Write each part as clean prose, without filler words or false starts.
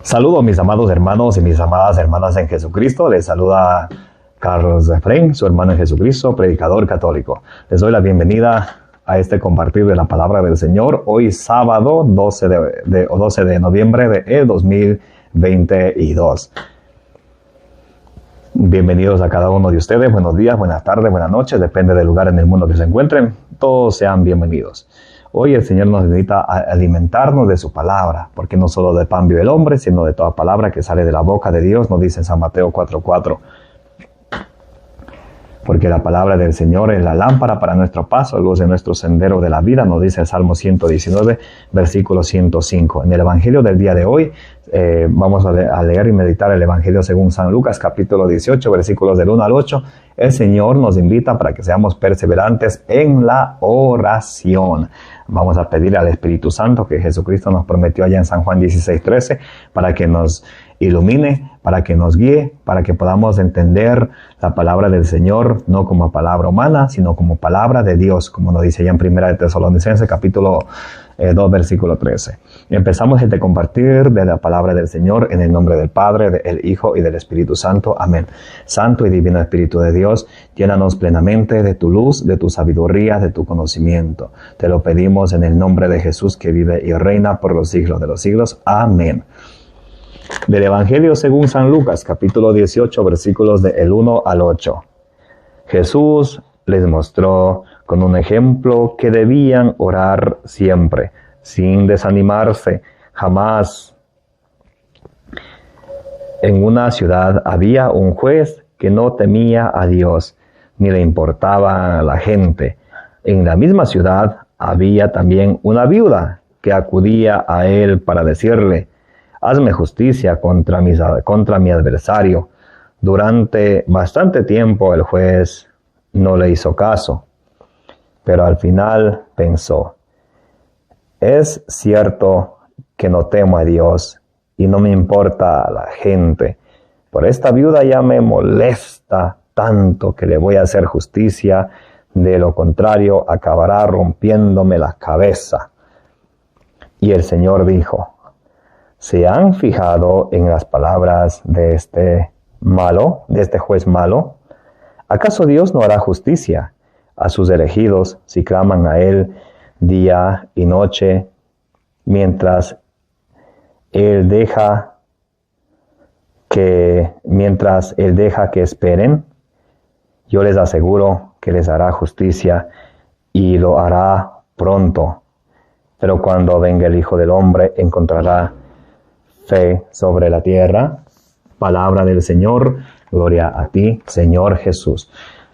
Saludos mis amados hermanos y mis amadas hermanas en Jesucristo. Les saluda Carlos Efraín, su hermano en Jesucristo, predicador católico. Les doy la bienvenida a este compartir de la palabra del Señor. Hoy sábado 12 de noviembre de 2022. Bienvenidos a cada uno de ustedes. Buenos días, buenas tardes, buenas noches. Depende del lugar en el mundo que se encuentren. Todos sean bienvenidos. Hoy el Señor nos invita a alimentarnos de su palabra, porque no solo de pan vive el hombre, sino de toda palabra que sale de la boca de Dios, nos dice en San Mateo 4:4. Porque la palabra del Señor es la lámpara para nuestro paso, luz de nuestro sendero de la vida, nos dice el Salmo 119, versículo 105. En el Evangelio del día de hoy vamos a leer y meditar el Evangelio según San Lucas, capítulo 18, versículos del 1 al 8. El Señor nos invita para que seamos perseverantes en la oración. Vamos a pedir al Espíritu Santo que Jesucristo nos prometió allá en San Juan 16:13 para que nos ilumine, para que nos guíe, para que podamos entender la palabra del Señor, no como palabra humana, sino como palabra de Dios, como nos dice ya en Primera de Tesalonicenses, capítulo 2, versículo 13. Empezamos este compartir de la palabra del Señor en el nombre del Padre, del Hijo y del Espíritu Santo. Amén. Santo y divino Espíritu de Dios, llénanos plenamente de tu luz, de tu sabiduría, de tu conocimiento. Te lo pedimos en el nombre de Jesús, que vive y reina por los siglos de los siglos. Amén. Del Evangelio según San Lucas, capítulo 18, versículos del 1 al 8. Jesús les mostró con un ejemplo que debían orar siempre, sin desanimarse, jamás. En una ciudad había un juez que no temía a Dios, ni le importaba a la gente. En la misma ciudad había también una viuda que acudía a él para decirle: hazme justicia contra mi adversario. Durante bastante tiempo el juez no le hizo caso, pero al final pensó: es cierto que no temo a Dios y no me importa a la gente, pero esta viuda ya me molesta tanto que le voy a hacer justicia, de lo contrario acabará rompiéndome la cabeza. Y el Señor dijo: ¿se han fijado en las palabras de este juez malo? ¿Acaso Dios no hará justicia a sus elegidos si claman a Él día y noche, mientras Él deja que esperen? Yo les aseguro que les hará justicia y lo hará pronto. Pero cuando venga el Hijo del Hombre, encontrará fe sobre la tierra. Palabra del Señor. Gloria a ti, Señor Jesús.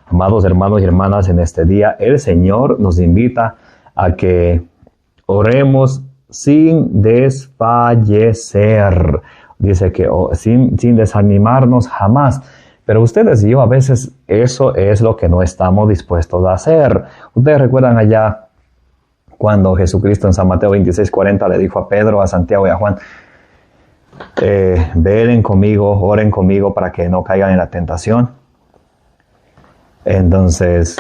Amados hermanos y hermanas, en este día el Señor nos invita a que oremos sin desfallecer. Dice que sin desanimarnos jamás. Pero ustedes y yo a veces eso es lo que no estamos dispuestos a hacer. Ustedes recuerdan allá cuando Jesucristo en San Mateo 26:40 le dijo a Pedro, a Santiago y a Juan: velen conmigo, oren conmigo para que no caigan en la tentación. Entonces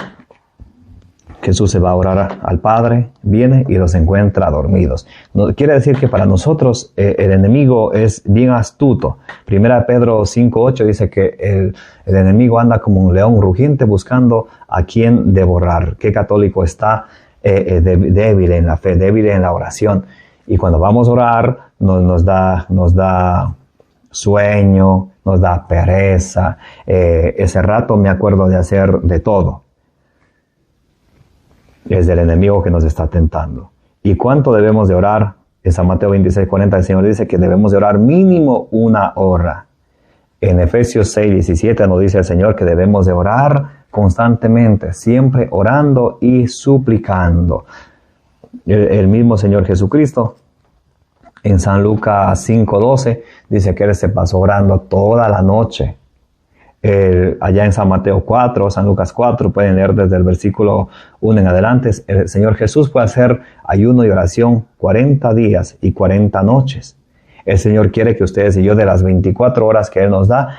Jesús se va a orar al Padre, viene y los encuentra dormidos. Quiere decir que para nosotros el enemigo es bien astuto. Primera Pedro 5:8 dice que el enemigo anda como un león rugiente buscando a quien devorar. ¿Qué católico está débil en la fe, débil en la oración? Y cuando vamos a orar nos da sueño, nos da pereza. Ese rato me acuerdo de hacer de todo. Es el enemigo que nos está tentando. ¿Y cuánto debemos de orar? En San Mateo 26:40 el Señor dice que debemos de orar mínimo 1 hora. En Efesios 6:17 nos dice el Señor que debemos de orar constantemente, siempre orando y suplicando. El mismo Señor Jesucristo en San Lucas 5:12 dice que Él se pasó orando toda la noche. Allá en San Mateo 4, San Lucas 4, pueden leer desde el versículo 1 en adelante, el Señor Jesús fue a hacer ayuno y oración 40 días y 40 noches. El Señor quiere que ustedes y yo, de las 24 horas que Él nos da,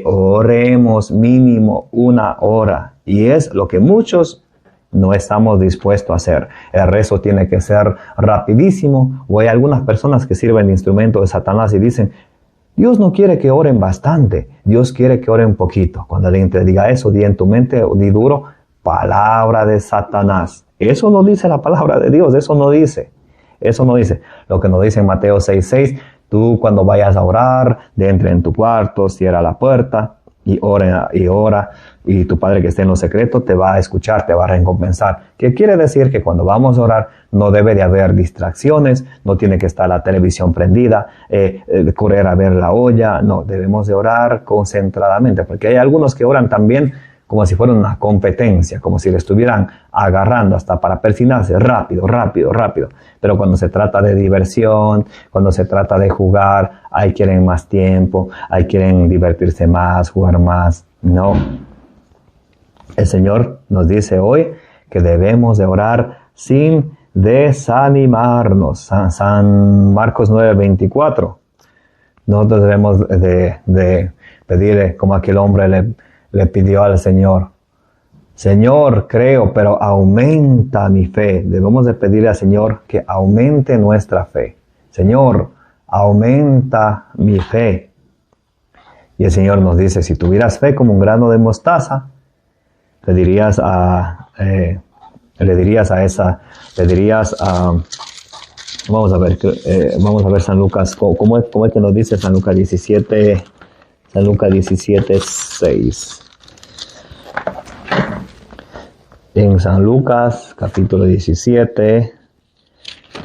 oremos mínimo 1 hora. Y es lo que muchos no estamos dispuestos a hacer. El rezo tiene que ser rapidísimo. O hay algunas personas que sirven de instrumento de Satanás y dicen: Dios no quiere que oren bastante, Dios quiere que oren poquito. Cuando alguien te diga eso, di en tu mente, di duro, palabra de Satanás. Eso no dice la palabra de Dios, eso no dice. Eso no dice. Lo que nos dice en Mateo 6:6, tú cuando vayas a orar, entra en tu cuarto, cierra la puerta y ora, y tu Padre que esté en lo secreto te va a escuchar, te va a recompensar. ¿Qué quiere decir? Que cuando vamos a orar no debe de haber distracciones, no tiene que estar la televisión prendida, correr a ver la olla, no, debemos de orar concentradamente, porque hay algunos que oran también como si fuera una competencia, como si le estuvieran agarrando hasta para persinarse rápido. Pero cuando se trata de diversión, cuando se trata de jugar, ahí quieren más tiempo, ahí quieren divertirse más, jugar más. No. El Señor nos dice hoy que debemos de orar sin desanimarnos. San Marcos 9:24. Nosotros debemos de pedirle como aquel hombre le pidió al Señor. Señor, creo, pero aumenta mi fe. Debemos de pedirle al Señor que aumente nuestra fe. Señor, aumenta mi fe. Y el Señor nos dice, si tuvieras fe como un grano de mostaza, le dirías a vamos a ver San Lucas, ¿cómo es que nos dice San Lucas 17? San Lucas 17:6. En San Lucas, capítulo 17,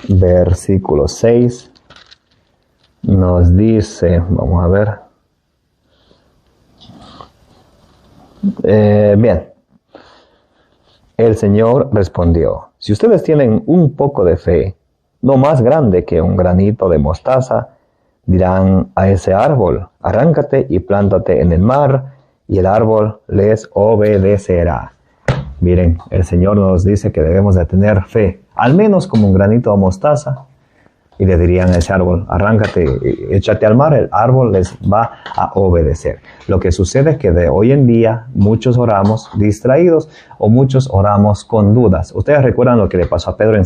versículo 6, nos dice, vamos a ver. Bien. El Señor respondió, si ustedes tienen un poco de fe, no más grande que un granito de mostaza, dirán a ese árbol, arráncate y plántate en el mar, y el árbol les obedecerá. Miren, el Señor nos dice que debemos de tener fe, al menos como un granito de mostaza, y le dirían a ese árbol, arráncate, échate al mar, el árbol les va a obedecer. Lo que sucede es que de hoy en día muchos oramos distraídos o muchos oramos con dudas. Ustedes recuerdan lo que le pasó a Pedro en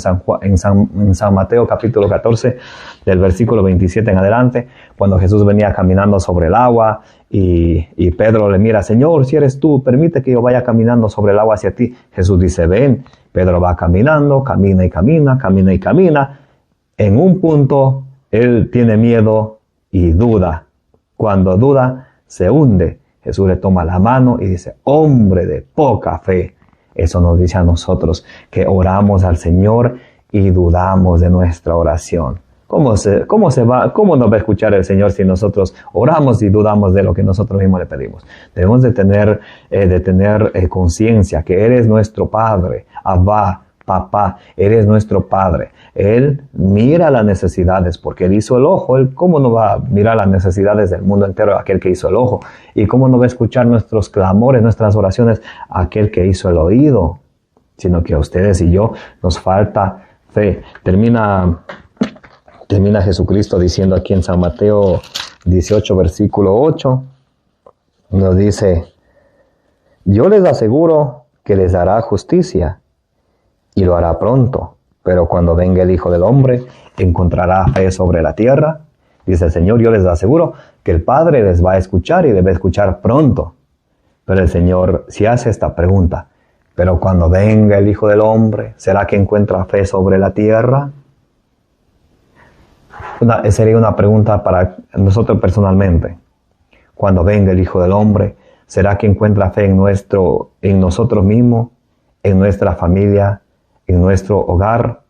San Mateo capítulo 14, del versículo 27 en adelante, cuando Jesús venía caminando sobre el agua y Pedro le mira, Señor, si eres tú, permite que yo vaya caminando sobre el agua hacia ti. Jesús dice, ven. Pedro va caminando, camina y camina. En un punto, él tiene miedo y duda. Cuando duda, se hunde. Jesús le toma la mano y dice, hombre de poca fe. Eso nos dice a nosotros que oramos al Señor y dudamos de nuestra oración. ¿Cómo nos va a escuchar el Señor si nosotros oramos y dudamos de lo que nosotros mismos le pedimos? Debemos de tener conciencia que eres nuestro Padre, Abba, Papá, eres nuestro Padre. Él mira las necesidades porque Él hizo el ojo. Él, ¿cómo no va a mirar las necesidades del mundo entero aquel que hizo el ojo? ¿Y cómo no va a escuchar nuestros clamores, nuestras oraciones aquel que hizo el oído? Sino que a ustedes y yo nos falta fe. Termina Jesucristo diciendo aquí en San Mateo 18, versículo 8. Nos dice, yo les aseguro que les hará justicia. Y lo hará pronto, pero cuando venga el Hijo del Hombre, ¿encontrará fe sobre la tierra? Dice el Señor, yo les aseguro que el Padre les va a escuchar y debe escuchar pronto. Pero el Señor si hace esta pregunta, pero cuando venga el Hijo del Hombre, ¿será que encuentra fe sobre la tierra? Sería una pregunta para nosotros personalmente. Cuando venga el Hijo del Hombre, ¿será que encuentra fe en nosotros mismos, en nuestra familia, en nuestro hogar?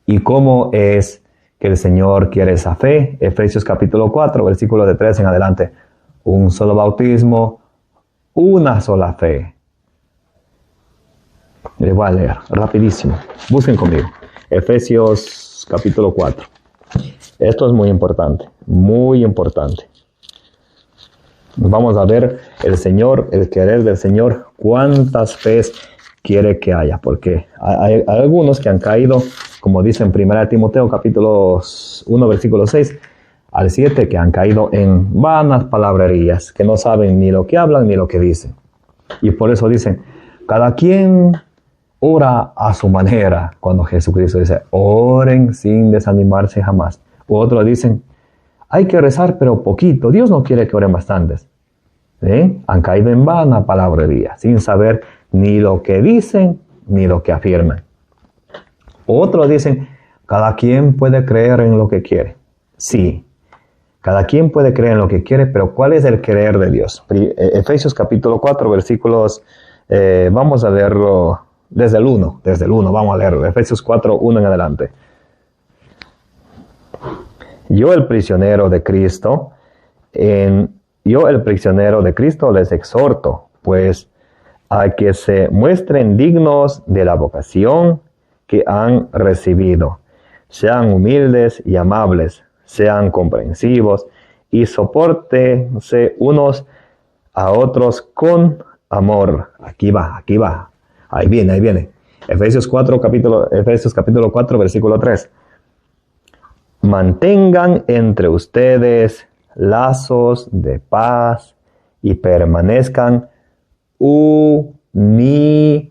¿Y cómo es que el Señor quiere esa fe? Efesios capítulo 4, versículo de 3 en adelante. Un solo bautismo, una sola fe. Les voy a leer rapidísimo. Busquen conmigo. Efesios capítulo 4. Esto es muy importante, muy importante. Vamos a ver el querer del Señor, cuántas fees quiere que haya, porque hay algunos que han caído, como dice en 1 Timoteo capítulo 1 versículo 6 al 7, que han caído en vanas palabrerías, que no saben ni lo que hablan ni lo que dicen. Y por eso dicen, cada quien ora a su manera, cuando Jesucristo dice, oren sin desanimarse jamás. U otros dicen, Hay que rezar, pero poquito. Dios no quiere que oren bastantes. Han caído en vana palabrería, sin saber ni lo que dicen, ni lo que afirman. Otros dicen, cada quien puede creer en lo que quiere. Sí, cada quien puede creer en lo que quiere, pero ¿cuál es el querer de Dios? Efesios capítulo 4, versículos, vamos a leerlo desde el 1, vamos a leerlo. Efesios 4, 1 en adelante. Yo el prisionero de Cristo, les exhorto, pues, a que se muestren dignos de la vocación que han recibido. Sean humildes y amables, sean comprensivos y sopórtense unos a otros con amor. Aquí va. Ahí viene. Efesios capítulo 4, versículo 3. Mantengan entre ustedes lazos de paz y permanezcan unidos.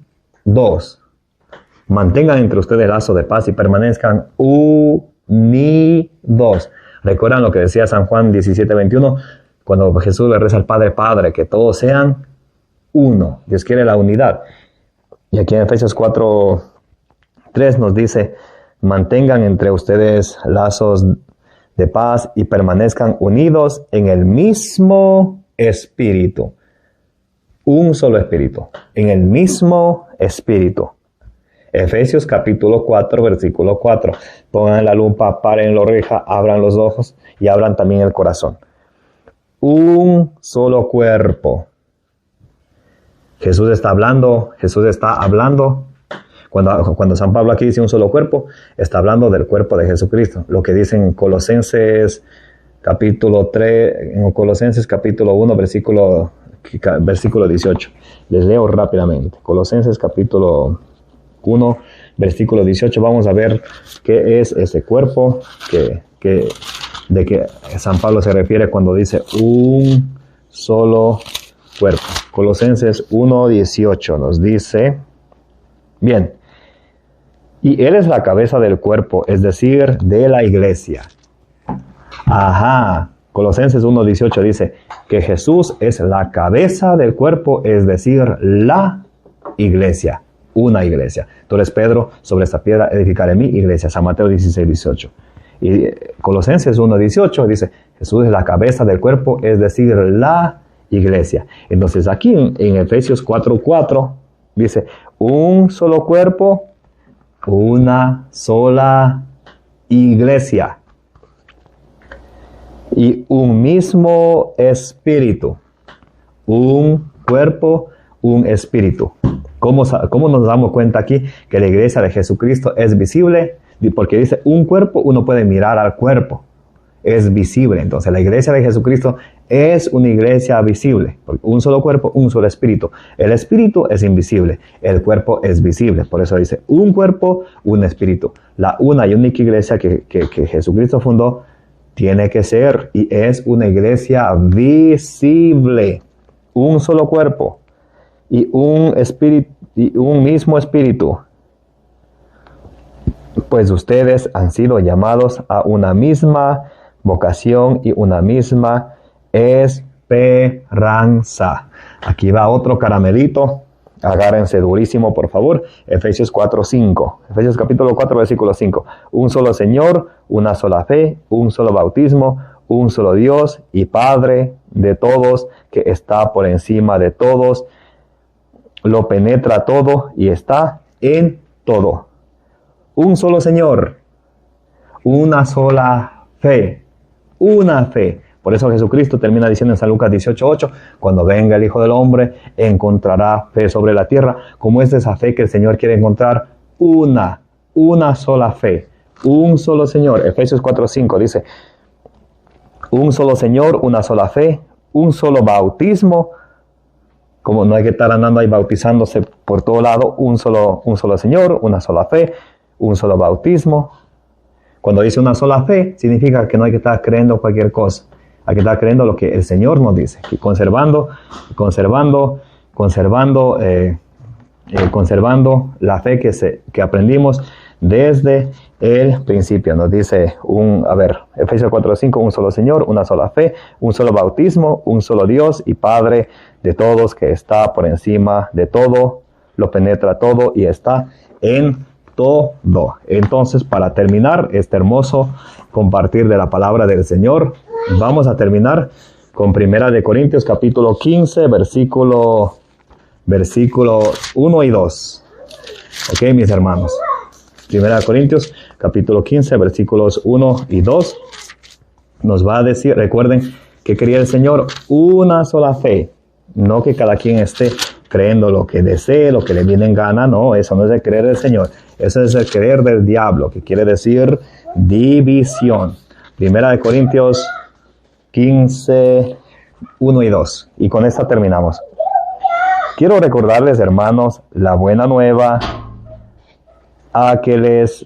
Mantengan entre ustedes lazos de paz y permanezcan unidos. ¿Recuerdan lo que decía San Juan 17:21? Cuando Jesús le reza al Padre, Padre, que todos sean uno. Dios quiere la unidad. Y aquí en Efesios 4:3 nos dice, mantengan entre ustedes lazos de paz y permanezcan unidos en el mismo espíritu. Un solo espíritu. En el mismo espíritu. Efesios capítulo 4, versículo 4. Pongan la lupa, paren la oreja, abran los ojos y abran también el corazón. Un solo cuerpo. Jesús está hablando. Cuando San Pablo aquí dice un solo cuerpo, está hablando del cuerpo de Jesucristo. Lo que dice en Colosenses capítulo 1, versículo 18. Les leo rápidamente. Colosenses capítulo 1, versículo 18. Vamos a ver qué es ese cuerpo de que San Pablo se refiere cuando dice un solo cuerpo. Colosenses 1, 18 nos dice, bien, y Él es la cabeza del cuerpo, es decir, de la iglesia. Colosenses 1, 18 dice que Jesús es la cabeza del cuerpo, es decir, la iglesia. Una iglesia. Tú eres Pedro, sobre esta piedra edificaré mi iglesia. San Mateo 16, 18. Y Colosenses 1, 18 dice, Jesús es la cabeza del cuerpo, es decir, la iglesia. Entonces aquí en Efesios 4, 4 dice, un solo cuerpo, una sola iglesia. Y un mismo espíritu. Un cuerpo, un espíritu. ¿Cómo nos damos cuenta aquí que la iglesia de Jesucristo es visible? Porque dice un cuerpo, uno puede mirar al cuerpo. Es visible. Entonces la iglesia de Jesucristo es una iglesia visible. Un solo cuerpo, un solo espíritu. El espíritu es invisible. El cuerpo es visible. Por eso dice un cuerpo, un espíritu. La una y única iglesia que Jesucristo fundó tiene que ser y es una iglesia visible. Un solo cuerpo. Y un espíritu y un mismo espíritu, pues ustedes han sido llamados a una misma vocación y una misma esperanza. Aquí va otro caramelito, agárrense durísimo por favor. Efesios 4:5, Efesios capítulo 4 versículo 5. Un solo Señor, una sola fe, un solo bautismo, un solo Dios y Padre de todos, que está por encima de todos, lo penetra todo y está en todo. Un solo Señor, una sola fe, una fe. Por eso Jesucristo termina diciendo en San Lucas 18:8, cuando venga el Hijo del Hombre, encontrará fe sobre la tierra. ¿Cómo es esa fe que el Señor quiere encontrar? Una sola fe, un solo Señor. Efesios 4:5 dice, un solo Señor, una sola fe, un solo bautismo. Como no hay que estar andando ahí bautizándose por todo lado, un solo Señor, una sola fe, un solo bautismo. Cuando dice una sola fe, significa que no hay que estar creyendo cualquier cosa. Hay que estar creyendo lo que el Señor nos dice, que conservando la fe que aprendimos desde el principio. Nos dice Efesios 4:5, un solo Señor, una sola fe, un solo bautismo, un solo Dios y Padre de todos, que está por encima de todo, lo penetra todo y está en todo. Entonces, para terminar este hermoso compartir de la palabra del Señor, vamos a terminar con 1 Corintios capítulo 15, versículo 1 y 2. Ok, mis hermanos. 1 Corintios capítulo 15, versículos 1 y 2. Nos va a decir, recuerden que quería el Señor una sola fe. No que cada quien esté creyendo lo que desee, lo que le viene en gana. No, eso no es el creer del Señor. Eso es el creer del diablo, que quiere decir división. 1 Corintios 15, 1 y 2. Y con esta terminamos. Quiero recordarles, hermanos, la buena nueva que les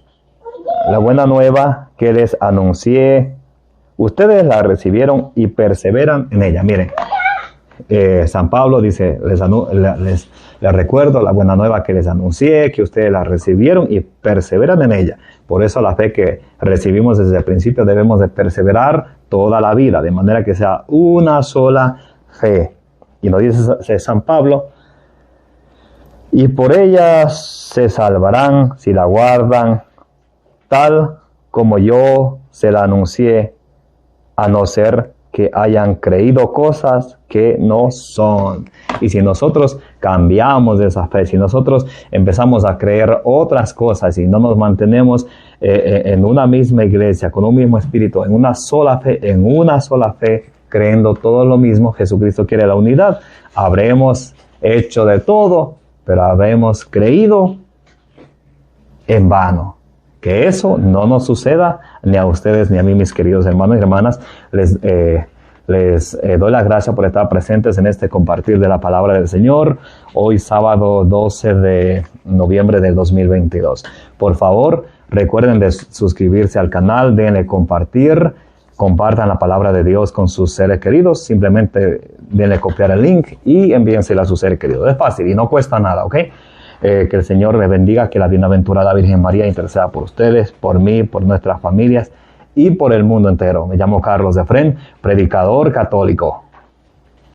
anuncié. Ustedes la recibieron y perseveran en ella. Miren, San Pablo dice, les recuerdo la buena nueva que les anuncié, que ustedes la recibieron y perseveran en ella. Por eso la fe que recibimos desde el principio debemos de perseverar toda la vida, de manera que sea una sola fe. Y nos dice San Pablo, y por ella se salvarán si la guardan, tal como yo se la anuncié, a no ser que hayan creído cosas que no son. Y si nosotros cambiamos de esa fe, si nosotros empezamos a creer otras cosas y no nos mantenemos en una misma iglesia, con un mismo espíritu, en una sola fe, creyendo todo lo mismo, Jesucristo quiere la unidad, habremos hecho de todo, pero habremos creído en vano. Que eso no nos suceda ni a ustedes ni a mí, mis queridos hermanos y hermanas. Les doy las gracias por estar presentes en este compartir de la palabra del Señor, hoy sábado 12 de noviembre del 2022. Por favor, recuerden de suscribirse al canal, denle compartir, compartan la palabra de Dios con sus seres queridos, simplemente denle copiar el link y envíensela a sus seres queridos. Es fácil y no cuesta nada, ¿ok? Que el Señor les bendiga, que la bienaventurada Virgen María interceda por ustedes, por mí, por nuestras familias y por el mundo entero. Me llamo Carlos Efrén, predicador católico.